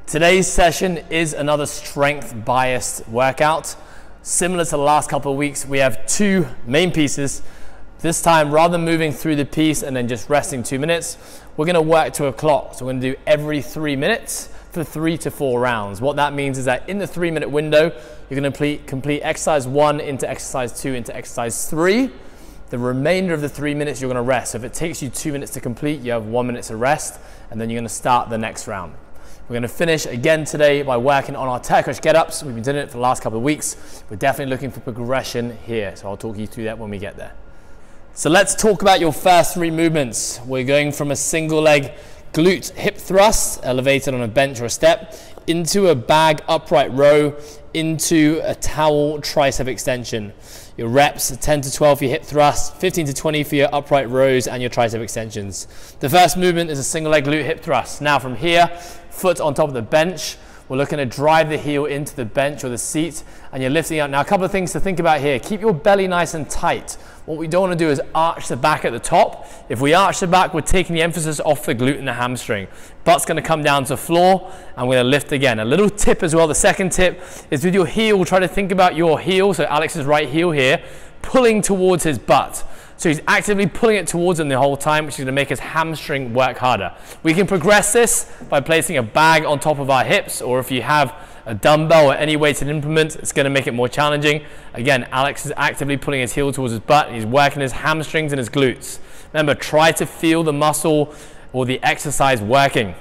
Today's session is another strength-biased workout. Similar to the last couple of weeks, we have two main pieces. This time, rather than moving through the piece and then just resting 2 minutes, we're gonna work to a clock. So we're gonna do every 3 minutes for 3 to 4 rounds. What that means is that in the 3-minute window, you're gonna complete exercise 1 into exercise 2 into exercise 3. The remainder of the 3 minutes, you're gonna rest. So if it takes you 2 minutes to complete, you have 1 minute to rest, and then you're gonna start the next round. We're going to finish again today by working on our Turkish Get Ups. We've been doing it for the last couple of weeks. We're definitely looking for progression here, so I'll talk you through that when we get there. So let's talk about your first 3 movements. We're going from a single leg glute hip thrust, elevated on a bench or a step, into a bag upright row, into a towel tricep extension. Your reps are 10 to 12 for your hip thrust, 15 to 20 for your upright rows and your tricep extensions. The first movement is a single leg glute hip thrust. Now from here, foot on top of the bench, we're looking to drive the heel into the bench or the seat, and you're lifting out. Now a couple of things to think about here. Keep your belly nice and tight. What we don't want to do is arch the back at the top. If we arch the back, we're taking the emphasis off the glute and the hamstring. Butt's going to come down to the floor, and we're going to lift again. A little tip as well, the second tip is with your heel, try to think about your heel, so Alex's right heel here, pulling towards his butt. So he's actively pulling it towards him the whole time, which is going to make his hamstring work harder. We can progress this by placing a bag on top of our hips, or if you have a dumbbell or any weighted implement, it's going to make it more challenging. Again, Alex is actively pulling his heel towards his butt, and he's working his hamstrings and his glutes. Remember, try to feel the muscle or the exercise working.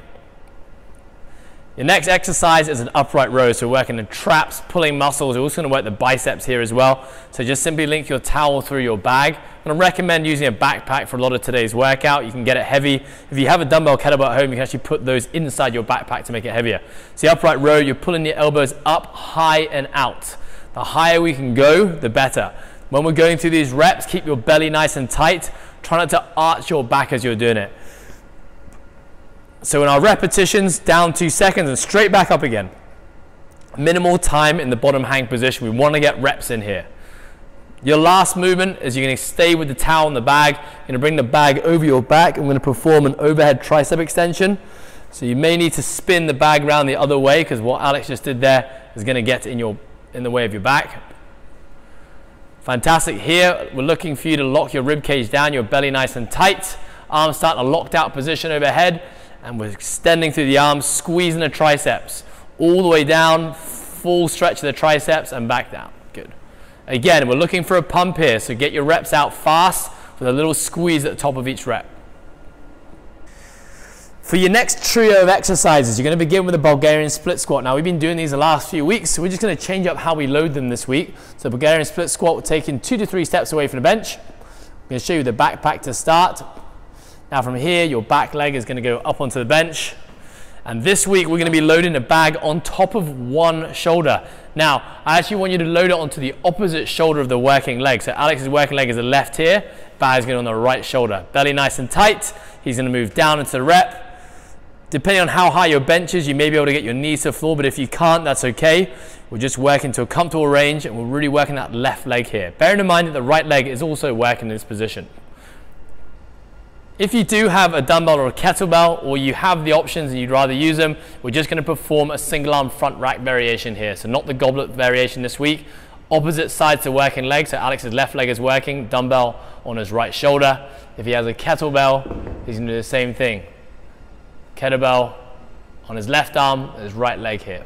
Your next exercise is an upright row, so we're working the traps, pulling muscles. We're also going to work the biceps here as well. So just simply link your towel through your bag. I'm going to recommend using a backpack for a lot of today's workout. You can get it heavy. If you have a dumbbell kettlebell at home, you can actually put those inside your backpack to make it heavier. So the upright row, you're pulling your elbows up, high and out. The higher we can go, the better. When we're going through these reps, keep your belly nice and tight. Try not to arch your back as you're doing it. So in our repetitions, down 2 seconds and straight back up again. Minimal time in the bottom hang position. We want to get reps in here. Your last movement is you're going to stay with the towel in the bag. You're going to bring the bag over your back. I'm going to perform an overhead tricep extension. So you may need to spin the bag around the other way, because what Alex just did there is going to get in the way of your back. Fantastic. Here, we're looking for you to lock your rib cage down, your belly nice and tight. Arms start in a locked out position overhead. And we're extending through the arms, squeezing the triceps all the way down, full stretch of the triceps and back down. Good. Again, we're looking for a pump here, so get your reps out fast with a little squeeze at the top of each rep. For your next trio of exercises, you're going to begin with a Bulgarian split squat. Now, we've been doing these the last few weeks, so we're just going to change up how we load them this week. So Bulgarian split squat, we're taking 2 to 3 steps away from the bench. I'm going to show you the backpack to start. Now from here, your back leg is going to go up onto the bench. And this week, we're going to be loading a bag on top of one shoulder. Now, I actually want you to load it onto the opposite shoulder of the working leg. So Alex's working leg is the left here, bag's going on the right shoulder. Belly nice and tight. He's going to move down into the rep. Depending on how high your bench is, you may be able to get your knees to the floor, but if you can't, that's okay. We're just working to a comfortable range, and we're really working that left leg here. Bearing in mind that the right leg is also working in this position. If you do have a dumbbell or a kettlebell, or you have the options and you'd rather use them, we're just going to perform a single arm front rack variation here. So not the goblet variation this week. Opposite sides to working leg. So Alex's left leg is working, dumbbell on his right shoulder. If he has a kettlebell, he's going to do the same thing. Kettlebell on his left arm, his right leg here.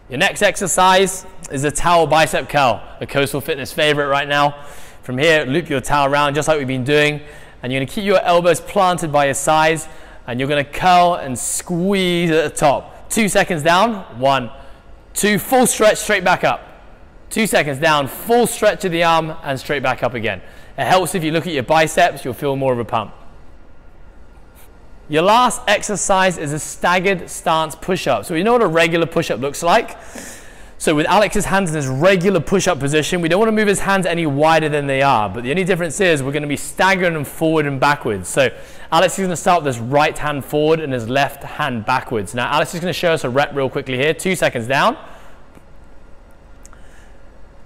Your next exercise is a towel bicep curl, a coastal fitness favorite right now. From here, loop your towel around just like we've been doing, and you're going to keep your elbows planted by your sides, and you're going to curl and squeeze at the top. 2 seconds down, 1, 2, full stretch, straight back up. 2 seconds down, full stretch of the arm, and straight back up again. It helps if you look at your biceps, you'll feel more of a pump. Your last exercise is a staggered stance push-up. So you know what a regular push-up looks like? So with Alex's hands in his regular push-up position, we don't want to move his hands any wider than they are, but the only difference is we're going to be staggering them forward and backwards. So Alex is going to start with his right hand forward and his left hand backwards. Now Alex is going to show us a rep real quickly here. 2 seconds down.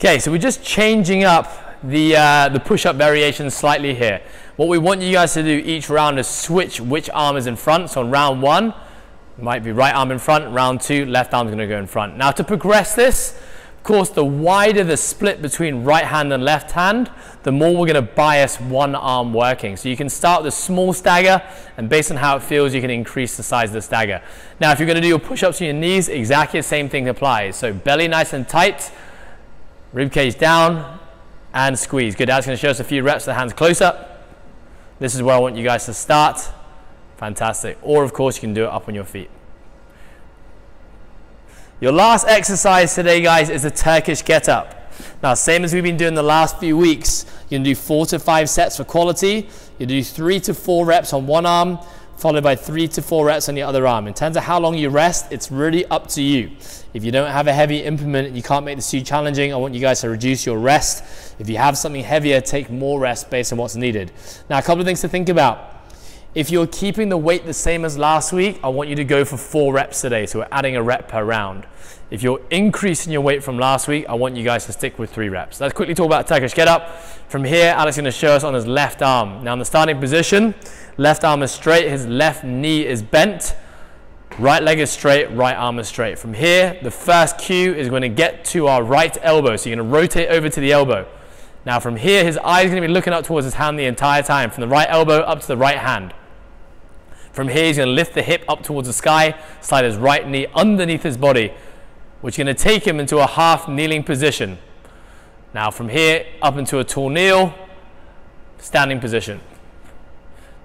Okay, so we're just changing up the push-up variation slightly here. What we want you guys to do each round is switch which arm is in front. So on round 1, it might be right arm in front. Round 2, left arm is going to go in front. Now to progress this, of course, the wider the split between right hand and left hand, the more we're going to bias one arm working. So you can start with a small stagger, and based on how it feels, you can increase the size of the stagger. Now, if you're going to do your push-ups on your knees, exactly the same thing applies. So belly nice and tight, rib cage down, and squeeze. Good. That's going to show us a few reps. The hands close up. This is where I want you guys to start. Fantastic. Or, of course, you can do it up on your feet. Your last exercise today, guys, is the Turkish Get Up. Now, same as we've been doing the last few weeks, you can do 4 to 5 sets for quality. You do 3 to 4 reps on one arm, followed by 3 to 4 reps on the other arm. In terms of how long you rest, it's really up to you. If you don't have a heavy implement and you can't make this too challenging, I want you guys to reduce your rest. If you have something heavier, take more rest based on what's needed. Now, a couple of things to think about. If you're keeping the weight the same as last week, I want you to go for 4 reps today. So we're adding a rep per round. If you're increasing your weight from last week, I want you guys to stick with 3 reps. Let's quickly talk about Turkish Get Up. From here, Alex is going to show us on his left arm. Now in the starting position, left arm is straight, his left knee is bent, right leg is straight, right arm is straight. From here, the first cue is going to get to our right elbow. So you're going to rotate over to the elbow. Now from here, his eye is going to be looking up towards his hand the entire time, from the right elbow up to the right hand. From here, he's going to lift the hip up towards the sky, slide his right knee underneath his body, which is going to take him into a half kneeling position. Now from here, up into a tall kneel, standing position.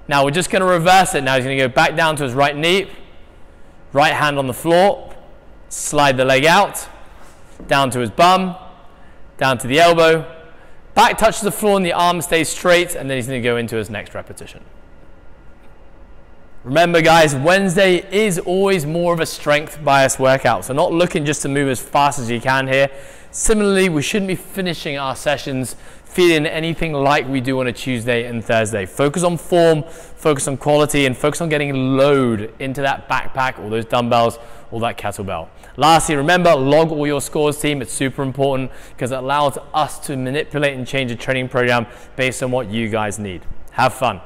Now we're just going to reverse it. Now he's going to go back down to his right knee, right hand on the floor, slide the leg out, down to his bum, down to the elbow, back touches the floor and the arm stays straight, and then he's going to go into his next repetition. Remember guys, Wednesday is always more of a strength bias workout, so not looking just to move as fast as you can here. Similarly, we shouldn't be finishing our sessions feeling anything like we do on a Tuesday and Thursday. Focus on form, focus on quality, and focus on getting load into that backpack, or those dumbbells, or that kettlebell. Lastly, remember, log all your scores, team. It's super important because it allows us to manipulate and change the training program based on what you guys need. Have fun.